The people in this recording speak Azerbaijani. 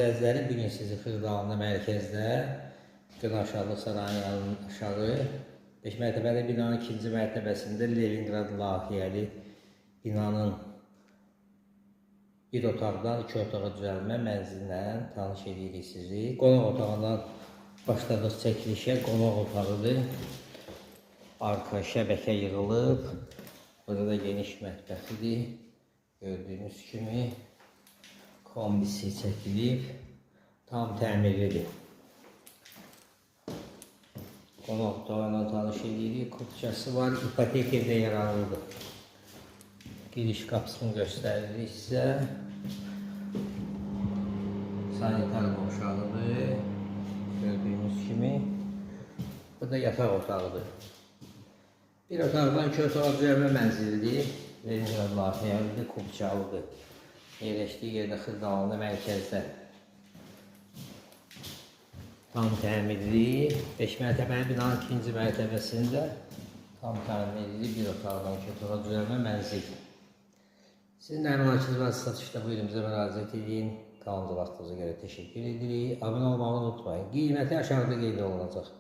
izləyiciləri, bugün sizi Xırdalanlı mərkəzdə Qınaşarlıq sarayının yanının aşağı 5 mərtəbəli binanın ikinci mərtəbəsində Leningrad layihəli binanın bir otaqdan 2 otağa düzəlmə mənzilinlə tanış edirik sizi. Qonaq otağından başladıq çəkilişə. Qonaq otağıdır. Arka şəbəkə yığılıb. Burada da geniş mətbəxidir. Gördüyünüz kimi kombisi çəkilib. Tam təmirlidir. Qonaq otağıyla tanış edirik. Kupçası var. İpotek evdə yer alırdı. Giriş qapısını göstəririk sizə. Sanitar qovşağıdır. Gördüyünüz kimi. Bu da yataq otağıdır. Bir otaqdan 2 otağa düzəlmə mənzilidir. Leningrad layihəlidir, kupçalıdır. Yerləşdiyi yerdə Xırdalanlı mərkəzdə. Tam təmirli. 5 mərtəbəli binanın ikinci mərtəbəsində tam təmirli bir otaqdan 2 otağa düzəlmə mənzil. Sizin əmlakınız var satışda, buyurun bizə müraciət edin. Kanalımıza vaxtınıza görə təşəkkür edirik. Abunə olmağı unutmayın. Qiyməti aşağıda qeyd olunacaq.